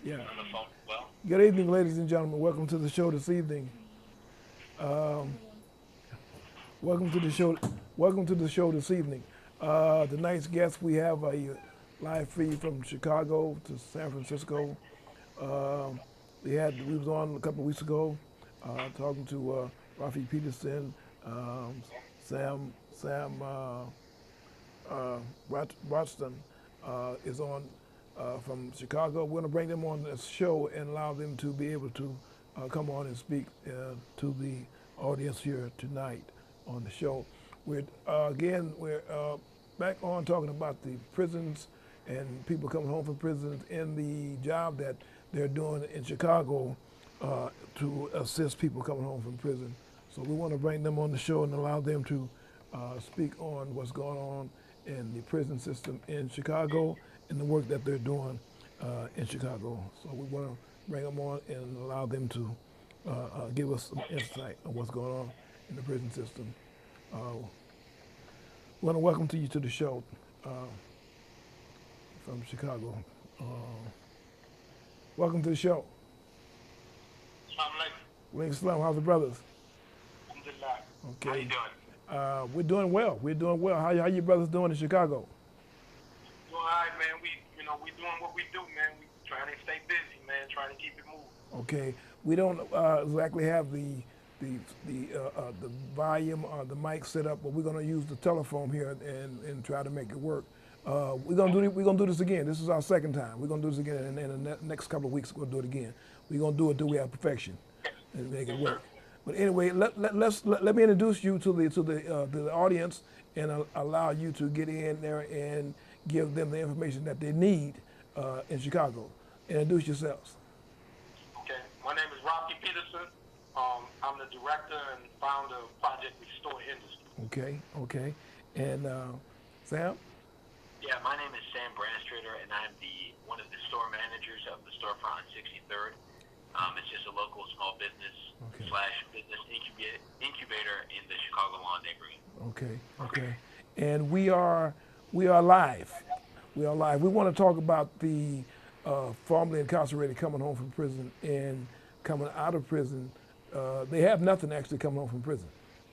Yeah. on the phone as well. Good evening, ladies and gentlemen. Welcome to the show this evening. Welcome to the show. Welcome to the show this evening. Tonight's guest, we have a live feed from Chicago to San Francisco. Um, we was on a couple of weeks ago, talking to Rafi Peterson, um, Sam Brodston is on from Chicago. We're going to bring them on this show and allow them to be able to come on and speak to the audience here tonight on the show. We're back on talking about the prisons and people coming home from prisons and the job that they're doing in Chicago to assist people coming home from prison. So we want to bring them on the show and allow them to speak on what's going on in the prison system in Chicago and the work that they're doing in Chicago. So we want to bring them on and allow them to give us some insight on what's going on in the prison system. We want to welcome to you to the show from Chicago. Uh, Welcome to the show. Assalamu alaikum. Link Slam, how's the brothers? Alhamdulillah. How you Okay. doing? We're doing well. We're doing well. How you brothers doing in Chicago? Doing all right, man. We doing what we do, man. We trying to stay busy, man. Trying to keep it moving. Okay. We don't exactly have the volume or the mic set up, but we're going to use the telephone here and try to make it work. We're gonna do this again. This is our second time. We're gonna do this again, and in the next couple of weeks we'll do it again. We're gonna do it till we have perfection and make it Yes, sir. work. But anyway, let me introduce you to the audience and allow you to get in there and give them the information that they need in Chicago. Introduce yourselves. Okay. My name is Rocky Peterson. I'm the director and founder of Project Restore Industry. Okay, okay. And Sam. Yeah, my name is Sam Branstrader, and I'm the one of the store managers of the storefront on 63rd. It's just a local small business Okay. slash business incubator in the Chicago neighborhood. Okay, okay. And we are live. We are live. We want to talk about the formerly incarcerated coming home from prison and coming out of prison. They have nothing actually coming home from prison,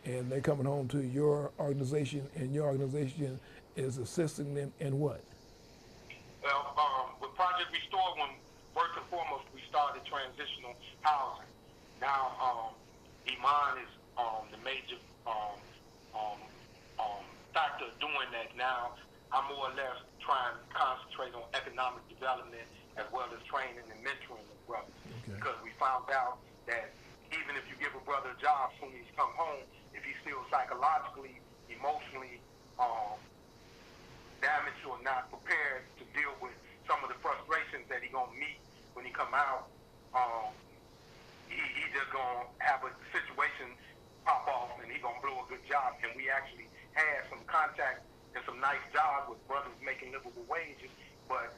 and they're coming home to your organization, and your organization is assisting them in what? Well, with Project Restore, when first and foremost we started transitional housing. Now, Iman is the major um, factor doing that. Now, I'm more or less trying to concentrate on economic development as well as training and mentoring of brothers, Okay. because we found out that even if you give a brother a job soon as he's come home, if he's still psychologically, emotionally damaged or not prepared to deal with some of the frustrations that he gonna meet when he come out, um, he just gonna have a situation pop off and he gonna blow a good job. And we actually had some contact and some nice jobs with brothers making livable wages, but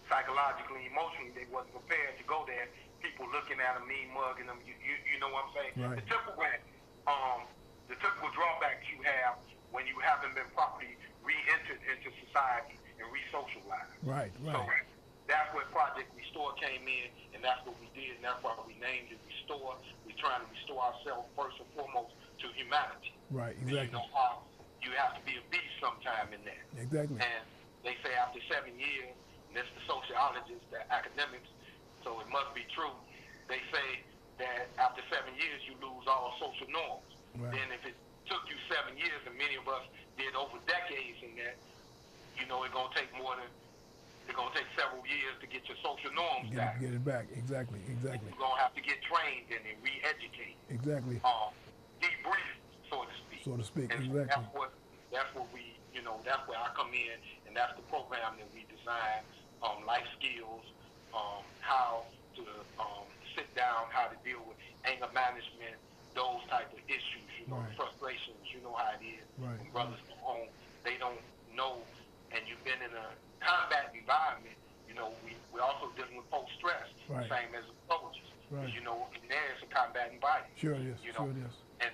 psychologically, emotionally, they wasn't prepared to go there. People looking at them, mean mugging them. You know what I'm saying? Right. Um, the typical drawbacks you have when you haven't been properly re-entered into society and re-socialized. Right, So right, that's where Project Restore came in, and that's what we did, and that's why we named it Restore. We're trying to restore ourselves first and foremost to humanity. right. And you Exactly, know how you have to be a beast sometime in that. exactly. And they say after 7 years, and that's the sociologists, the academics, so it must be true. They say that after 7 years, you lose all social norms. Right. Then if it took you 7 years, and many of us did over decades in that, you know, it's gonna take several years to get your social norms back. Get it back. Exactly, exactly, You're gonna have to get trained and then re-educate, exactly. debrief, so to speak. So to speak, And so exactly. that's what we, that's where I come in, and that's the program that we design, life skills, how to sit down, how to deal with anger management, those type of issues, Right. frustrations, you know how it is. Right. When brothers come home, they don't know, and you've been in a combat environment, we're also dealing with post-stress, Right. same as soldiers. Right. In there it's a combat environment. Sure it is. You Sure know, it is. and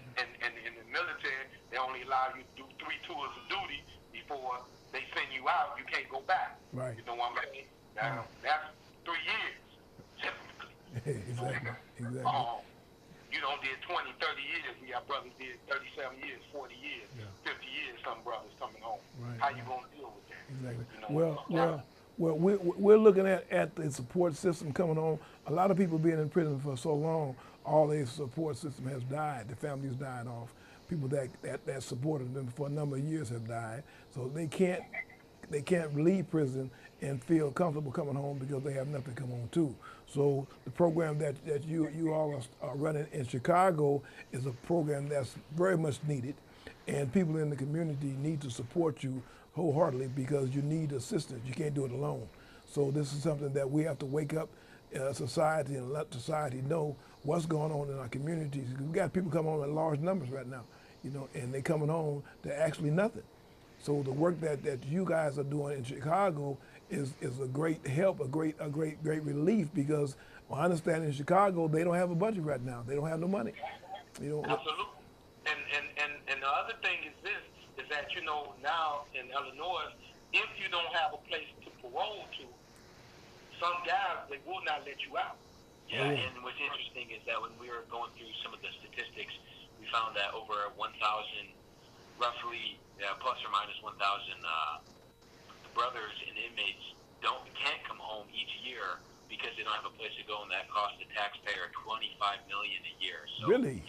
in the military, they only allow you to do 3 tours of duty before they send you out. You can't go back. Right. You know what I'm saying? Now, that's 3 years. Exactly. Exactly. Um, you don't did 20, 30 years. We got brothers did 37 years, 40 years, Yeah. 50 years. Some brothers coming home. Right. How you Right. gonna deal with that? Exactly. You know. Well, well, well. We're looking at the support system coming on. A lot of people being in prison for so long, all their support system has died. The families died off. People that supported them for a number of years have died. So they can't leave prison and feel comfortable coming home because they have nothing to come home to. So the program that you all are running in Chicago is a program that's very much needed, and people in the community need to support you wholeheartedly because you need assistance. You can't do it alone. So this is something that we have to wake up society and let society know what's going on in our communities. We've got people coming home in large numbers right now, and they coming home to actually nothing. So the work that you guys are doing in Chicago is a great help, great relief because I understand in Chicago they don't have a budget right now. They don't have no money. You know. Absolutely. And the other thing is this, is that, now in Illinois, if you don't have a place to parole to, some guys, they will not let you out. Yeah, and what's interesting is that when we were going through some of the statistics, we found that over 1,000, roughly plus or minus 1,000 brothers and inmates can't come home each year because they don't have a place to go, and that costs the taxpayer $25 million a year. So, Really?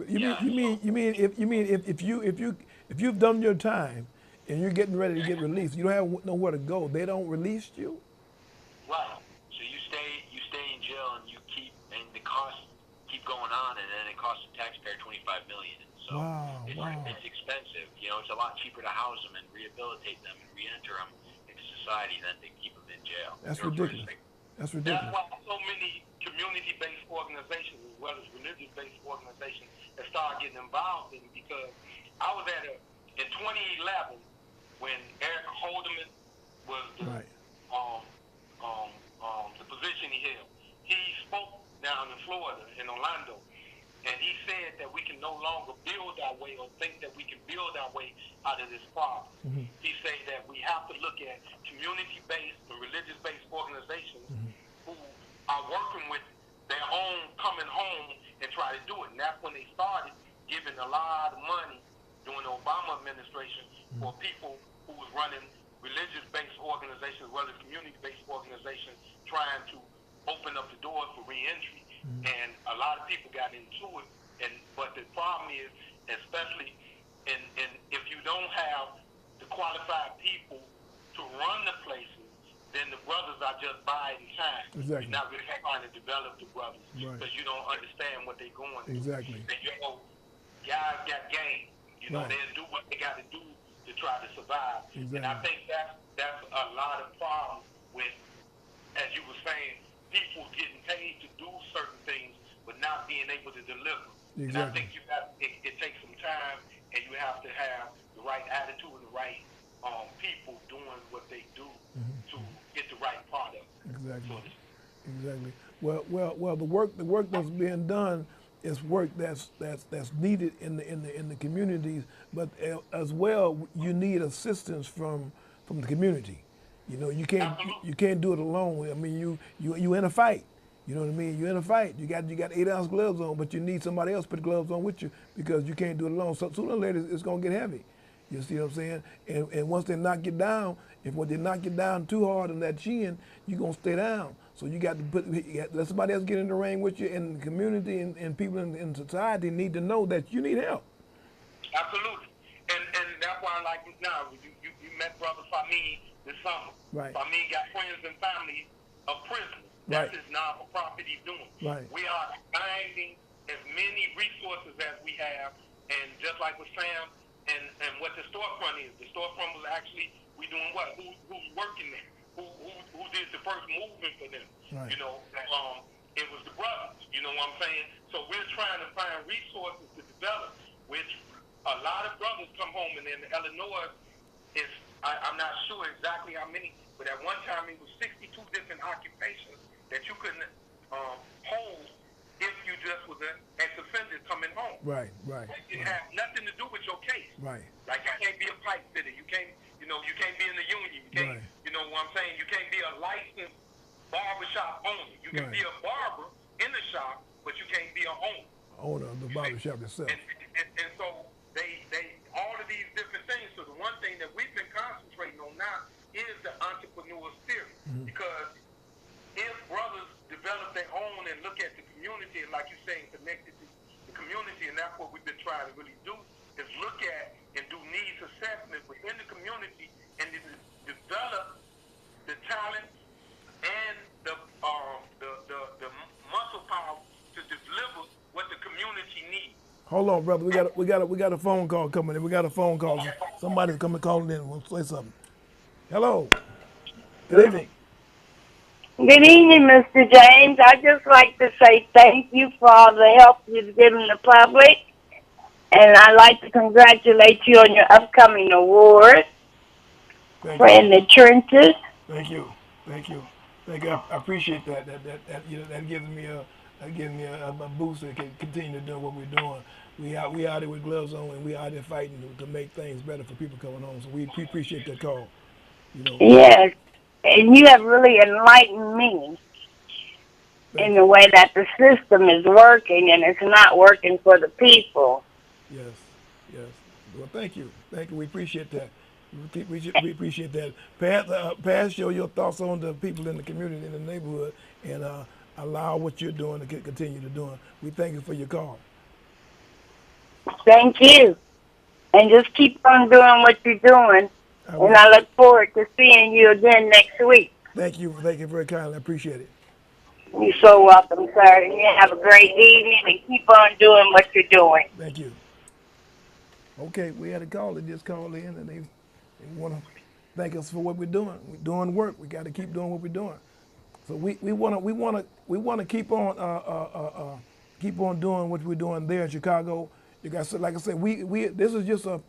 Yeah, You mean if you've done your time and you're getting ready to get released, you don't have nowhere to go. They don't release you. right. So you stay in jail, and the costs keep going on, and then it costs the taxpayer $25 million. And so Wow, wow. it's expensive. It's a lot cheaper to house them and rehabilitate them and re-enter them into society than to keep them in jail. That's or ridiculous. prison. That's That's ridiculous. why so many community-based organizations, as well as religious-based organizations, have started getting involved in, because I was in 2011 when Eric Holderman was Right. the position he held. He spoke down in Florida, in Orlando, and he said that we can no longer build our way or think that we can build our way out of this problem. Mm-hmm. He said that we have to look at community-based and religious-based organizations who are working with their own coming home and try to do it. And that's when they started giving a lot of money during the Obama administration for people who was running religious-based organizations as well as community-based organizations trying to open up the doors for reentry. And a lot of people got into it. But the problem is, especially if you don't have the qualified people to run the places, then the brothers are just buying time. Exactly. You're not really trying to develop the brothers Right. because you don't understand what they're going through. Exactly. And, guys got game. Right. They'll do what they got to do to try to survive. Exactly. And I think that's a lot of problems with, as you were saying, people getting paid to do certain things but not being able to deliver. Exactly. And I think it takes some time, and you have to have the right attitude and the right people doing what they do to get the right product. Exactly. Exactly. Well. The work that's being done is work that's needed in the communities, but as well you need assistance from the community. You can't do it alone. I mean, you in a fight. You know what I mean? You're in a fight. You got 8-ounce gloves on, but you need somebody else to put gloves on with you because you can't do it alone. So sooner or later it's gonna get heavy. You see what I'm saying? And once they knock you down, when they knock you down too hard on that chin, you're gonna stay down. So you got to let somebody else get in the ring with you, and the community and people in society need to know that you need help. Absolutely. And that's why I like it now. You met Brother Famin this summer. Right. Famin got friends and family of prisoners. That's Right. his non-for-profit he's doing. Right. We are finding as many resources as we have, and just like with Sam and what the storefront is. The storefront was actually, we doing what? Who's working there? Who did the first movement for them? Right. It was the brothers. You know what I'm saying? So we're trying to find resources to develop, which a lot of brothers come home, and in Illinois, I'm not sure exactly how many, but at one time it was 62 different occupations that you couldn't hold if you just was an ex-offender coming home. Right. It had nothing to do with your case. Right. Like you can't be a pipe fitter. You can't be in the union. You can't, Right. You know what I'm saying? You can't be a licensed barbershop owner. You can Right. be a barber, in the shop, but you can't be an owner. Owner of the barbershop itself. And so they all of these different things. So the one thing that we've been concentrating on now is the entrepreneur spirit. Because if brothers develop their own and look at the community, and like you're saying, connected to the community, and that's what we've been trying to really do, is look at and do needs assessment within the community and then develop the talent and the muscle power to deliver what the community needs. Hold on, brother. We got a phone call coming in. We got a phone call. Somebody's coming calling in. We'll say something. Hello. Good evening. Good evening, Mr. James. I'd just like to say thank you for all the help you've given the public. And I'd like to congratulate you on your upcoming award for In the Trenches. Thank you. Thank you. Thank you. I appreciate that. That gives me a boost to continue to do what we're doing. We out there with gloves on, and we out there fighting to make things better for people coming home. So we appreciate that call. Yes, and you have really enlightened me in the way that the system is working, and it's not working for the people. Yes. Well, thank you. We appreciate that. We appreciate that. Pass your thoughts on the people in the community, in the neighborhood, and allow what you're doing to continue to do. We thank you for your call. Thank you. And just keep on doing what you're doing. And I look forward to seeing you again next week. Thank you very kindly. I appreciate it. You're so welcome, sir. You have a great evening and keep on doing what you're doing. Thank you. Okay, we had a call. They just called in and they want to thank us for what we're doing. We're doing work. We got to keep doing what we're doing. So we want to keep on doing what we're doing there in Chicago. You guys, like I said, we this is just the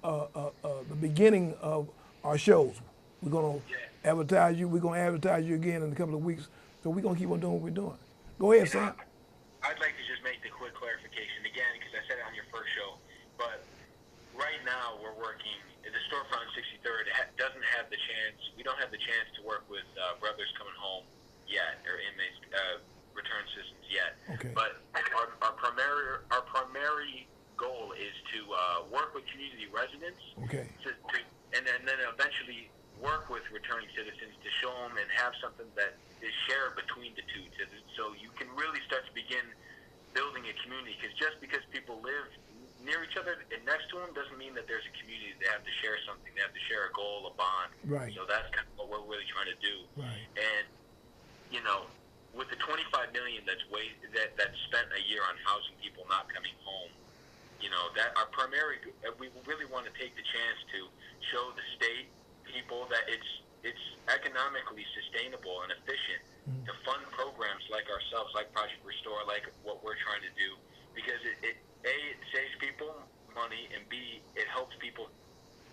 beginning of our shows. We're gonna advertise you. We're gonna advertise you again in a couple of weeks. So we're gonna keep on doing what we're doing. Go ahead, Sam. I'd like to just make the quick clarification again because I said it on your first show, but right now we're working. The storefront 63rd doesn't have the chance. We don't have the chance to work with brothers coming home yet or inmates return systems yet. Okay. But our primary goal is to work with community residents. Okay. And then eventually work with returning citizens to show them and have something that is shared between the two, so you can really start to begin building a community. Because just because people live near each other and next to them doesn't mean that there's a community. They have to share something. They have to share a goal, a bond. Right. So that's kind of what we're really trying to do. Right. And with the $25 million that's spent a year on housing people not coming home, that our primary, we really want to take the chance to show the state people that it's economically sustainable and efficient to fund programs like ourselves, like Project Restore, like what we're trying to do, because it saves people money, and B, it helps people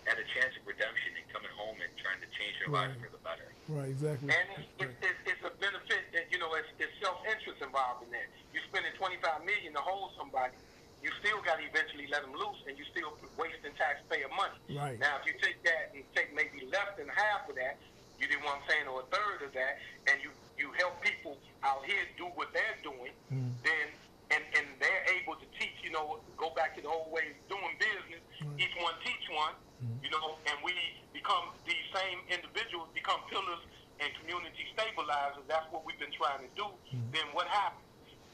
at a chance of redemption and coming home and trying to change their lives for the better. Right, exactly. And it's a benefit that, it's self-interest involved in that. You're spending $25 million to hold somebody. You still got to eventually let them loose, and you still wasting taxpayer money. Right. Now, if you take that and take maybe less than half of that, you didn't want I'm saying, or a third of that, and you help people out here do what they're doing, then and they're able to teach, go back to the old way of doing business, each one teach one, and we become, these same individuals become pillars and community stabilizers. That's what we've been trying to do. Then what happens?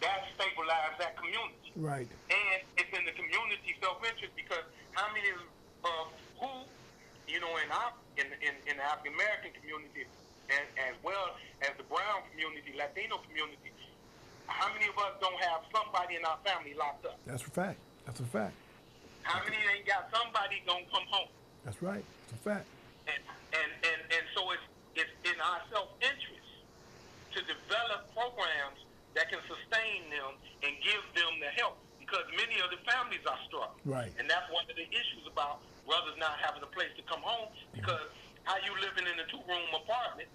That stabilizes that community. Right. And it's in the community self-interest, because how many of who, in the African American community, and as well as the brown community, Latino community, how many of us don't have somebody in our family locked up? That's a fact. How many ain't got somebody gonna come home? That's right. It's a fact. And so it's in our self-interest to develop programs that can sustain them and give them the help, because many of the families are struggling. Right. And that's one of the issues about brothers not having a place to come home, because how you living in a 2-room apartment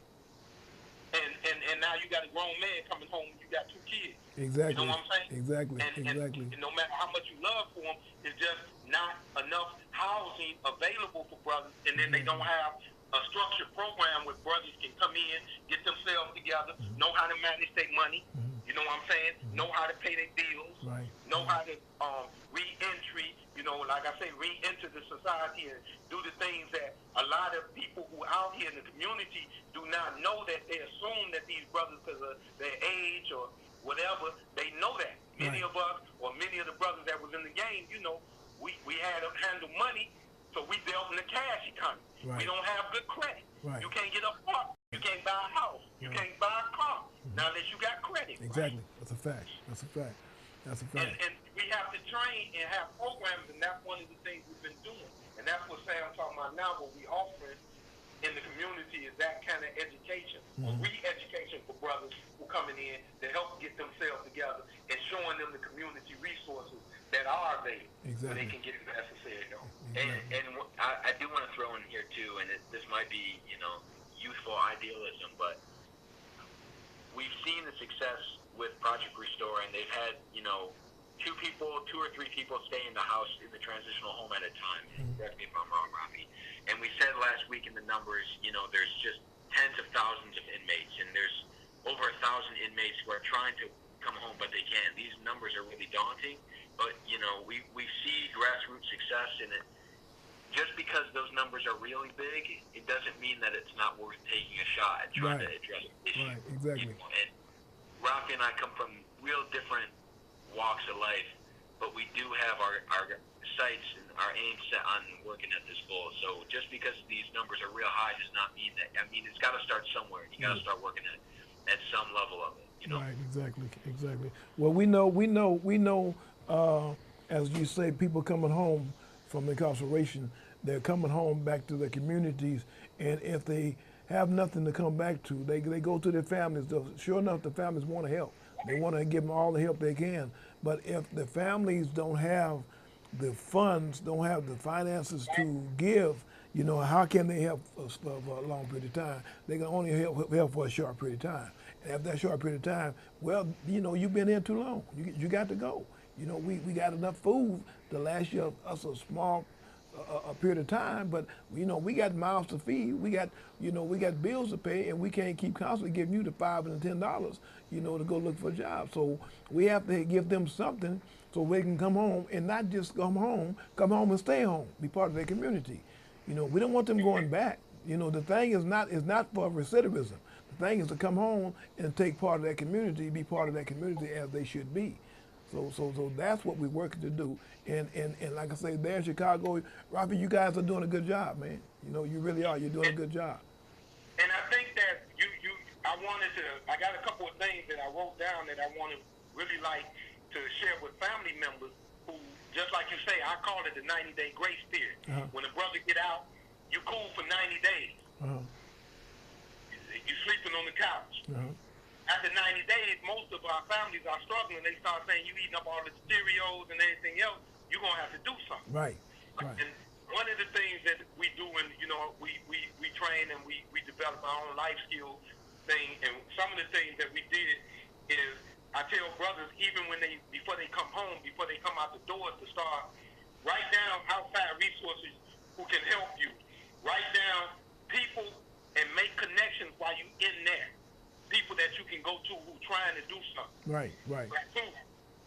and now you got a grown man coming home and you got 2 kids. Exactly. You know what I'm saying? Exactly. And no matter how much you love for them, it's just not enough housing available for brothers, and then they don't have a structured program where brothers can come in, get themselves together, know how to manage their money, You know what I'm saying? Know how to pay their bills. Right. Know how to re-entry. You know, like I say, re-enter the society and do the things that a lot of people who are out here in the community do not know. That they assume that these brothers, because of their age or whatever, they know that. Many of us, or many of the brothers that was in the game, you know, we had to handle money, so we dealt in the cash economy. Right. We don't have good credit. Right. You can't get a apartment. You can't buy a house. You can't buy a car. Now unless you got credit. Exactly. That's a fact. That's a fact. That's a fact. And we have to train and have programs, and that's one of the things we've been doing. And that's what Sam's talking about now, what we offering in the community is that kind of education, re-education for brothers who coming in to help get themselves together and showing them the community resources that are available so they can get the necessary help. And I do want to throw in here too, and this might be, you know, youthful idealism, but we've seen the success with Project Restore, and they've had, you know, two or three people stay in the house in the transitional home at a time. Correct me if I'm wrong, Rafi. And we said last week in the numbers, you know, there's just tens of thousands of inmates, and there's over 1,000 inmates who are trying to come home, but they can't. These numbers are really daunting, but, you know, we see grassroots success in it. Just because those numbers are really big, it doesn't mean that it's not worth taking a shot at trying to address the issue. Right, exactly. You know, and Rafi and I come from real different walks of life, but we do have our sights and our aim set on working at this goal. So just because these numbers are real high does not mean that. I mean, it's got to start somewhere. You got to start working at some level of it. You know? Right. Exactly. Well, we know. As you say, people coming home from incarceration, they're coming home back to their communities, and if they have nothing to come back to, they go to their families. Sure enough, the families want to help. They want to give them all the help they can. But if the families don't have the funds, don't have the finances to give, you know, how can they help for a long period of time? They can only help for a short period of time. And after that short period of time, well, you know, you've been here too long. You got to go. You know, we got enough food to last us a small a period of time, but you know, we got mouths to feed, we got bills to pay, and we can't keep constantly giving you the $5 and $10, you know, to go look for a job. So we have to give them something so they can come home, and not just come home and stay home, be part of their community. You know, we don't want them going back. You know, the thing is not for recidivism. The thing is to come home and take part of that community, be part of that community as they should be. So that's what we're working to do. And like I say, there in Chicago, Rafi, you guys are doing a good job, man. You know, you really are. You're doing a good job. And I think that I got a couple of things that I wrote down that I want to really like to share with family members who, just like you say, I call it the 90-day grace period. When a brother get out, you cool for 90 days. You sleeping on the couch. After 90 days, most of our families are struggling. They start saying, you eating up all the Cheerios and everything else, you're going to have to do something. Right. And one of the things that we do, and, you know, we train and we develop our own life skill thing. And some of the things that we did is I tell brothers, even before they come home, before they come out the doors, to start, write down outside resources who can help you. Write down people and make connections while you're in there. People that you can go to who trying to do something. Right. So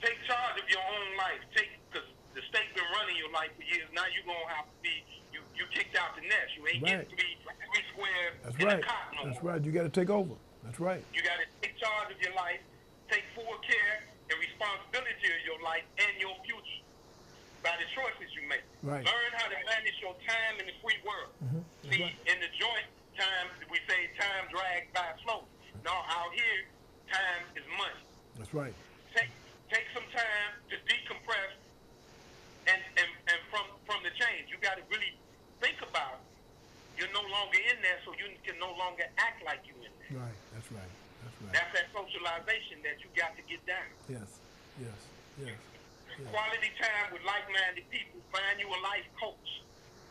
take charge of your own life. Because the state been running your life for years. Now you're gonna have to be you kicked out the nest. You ain't getting to be three squares in a cot no more. That's right. You got to take over. That's right. You got to take charge of your life, take full care and responsibility of your life and your future by the choices you make. Right. Learn how to manage your time in the free world. See, in the joint time, we say time drags by slowly. No, out here, time is money. That's right. Take some time to decompress and from the change. You got to really think about you're no longer in there, so you can no longer act like you in there. Right. That's right. That's that socialization that you got to get down. Yes. Quality time with like-minded people. Find you a life coach.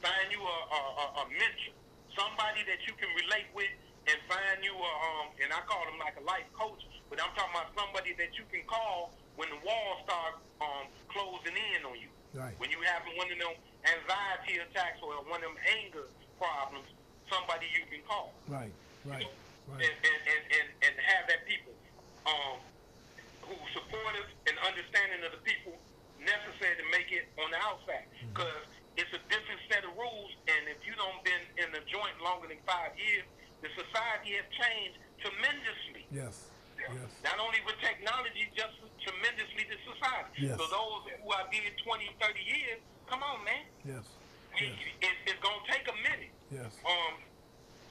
Find you a mentor. Somebody that you can relate with. And find you and I call them like a life coach, but I'm talking about somebody that you can call when the walls start closing in on you. Right. When you have one of them anxiety attacks or one of them anger problems, somebody you can call. Right. And have that people. understanding of the people necessary to make it on the outside. Because it's a different set of rules, and if you don't been in the joint longer than 5 years, the society has changed tremendously. Yes. Yes. Not only with technology, just tremendously the society. Yes. So those who are did 20, 30 years, come on, man. Yes. Yes. It's going to take a minute. Yes.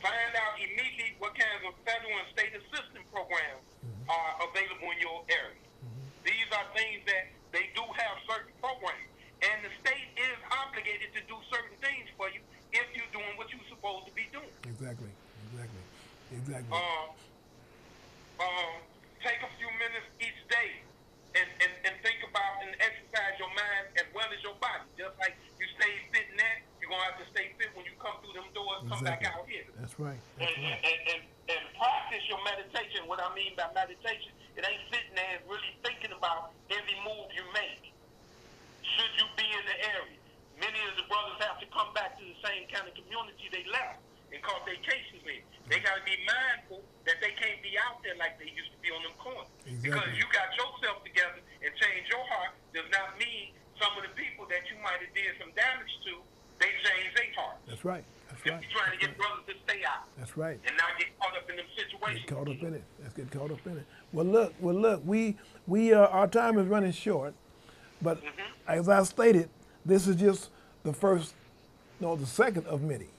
Find out immediately what kinds of federal and state assistance programs are available in your area. These are things that they do have certain programs. And the state is obligated to do certain things for you if you're doing what you're supposed to be doing. Exactly. Exactly. Exactly. Take a few minutes each day and think about and exercise your mind as well as your body. Just like you stay fit in that, you're going to have to stay fit when you come through them doors, come back out here. That's right. That's right. And practice your meditation. What I mean by meditation, it ain't sitting there and really thinking about every move you make. Should you be in the area? Many of the brothers have to come back to the same kind of community they left and caught their cases in. They got to be mindful that they can't be out there like they used to be on them corners. Exactly. Because you got yourself together and change your heart does not mean some of the people that you might have did some damage to, they change their heart. That's right. That's right. You're trying to get brothers to stay out. That's right. And not get caught up in them situations. Get caught up in it. Let's get caught up in it. Well, look. We our time is running short, but as I stated, this is just the first, no, the second of many.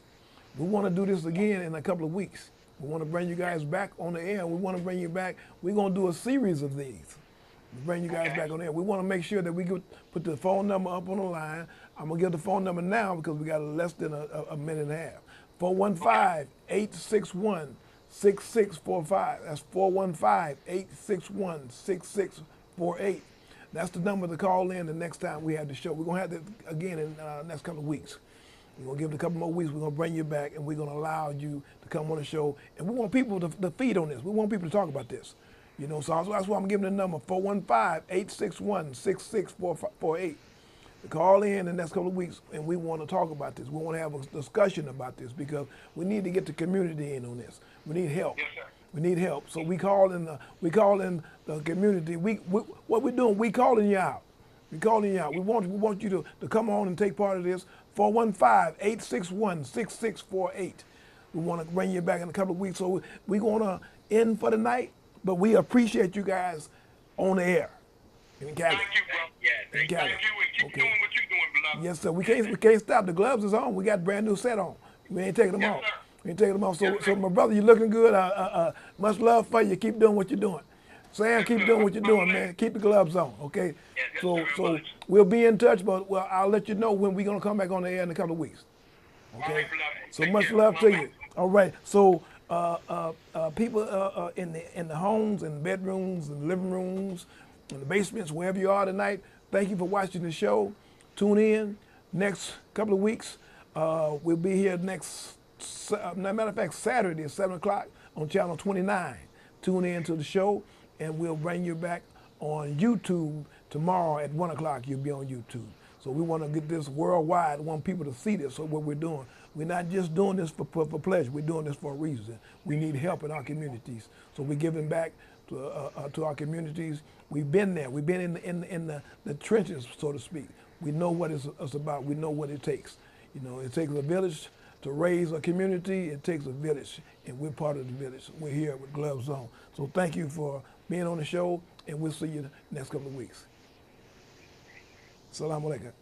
We want to do this again in a couple of weeks. We want to bring you guys back on the air. We want to bring you back. We're going to do a series of these. Bring you guys back on the air. We want to make sure that we put the phone number up on the line. I'm going to give the phone number now because we got less than a minute and a half. 415-861-6645. That's 415-861-6648. That's the number to call in the next time we have the show. We're going to have that again in the next couple of weeks. We're going to give it a couple more weeks. We're going to bring you back, and we're going to allow you to come on the show. And we want people to feed on this. We want people to talk about this. You know, so that's why I'm giving the number, 415-861-6648. Call in the next couple of weeks, and we want to talk about this. We want to have a discussion about this because we need to get the community in on this. We need help. Yes, sir. We need help. So we call in the community. What we're doing, we calling you out. We calling you out. We want you to come on and take part of this. 415-861-6648. We want to bring you back in a couple of weeks. So we're going to end for the night, but we appreciate you guys on the air. Thank you, bro. Yeah, thank you. And keep doing what you're doing, beloved. Yes, sir. We can't stop. The gloves is on. We got a brand new set on. We ain't taking them off. Sir. We ain't taking them off. So my brother, you're looking good. Much love for you. Keep doing what you're doing. Sam, keep doing what you're doing, man. Keep the gloves on, okay? Yes, So sir. we'll be in touch, but I'll let you know when we're gonna come back on the air in a couple of weeks. All Okay. right, beloved. So Take much care. love to Bye-bye. you. All right. So people in the homes and bedrooms and living rooms, in the basements, wherever you are tonight, thank you for watching the show. Tune in next couple of weeks. We'll be here next. Matter of fact, Saturday at 7 o'clock on channel 29. Tune in to the show, and we'll bring you back on YouTube tomorrow at 1 o'clock. You'll be on YouTube. So we want to get this worldwide. We want people to see this. So what we're doing, we're not just doing this for pleasure. We're doing this for a reason. We need help in our communities. So we're giving back to our communities. We've been there. We've been in the trenches, so to speak. We know what it's about. We know what it takes. You know, it takes a village to raise a community. It takes a village, and we're part of the village. We're here with gloves on. So thank you for being on the show, and we'll see you next couple of weeks. Assalamu alaikum.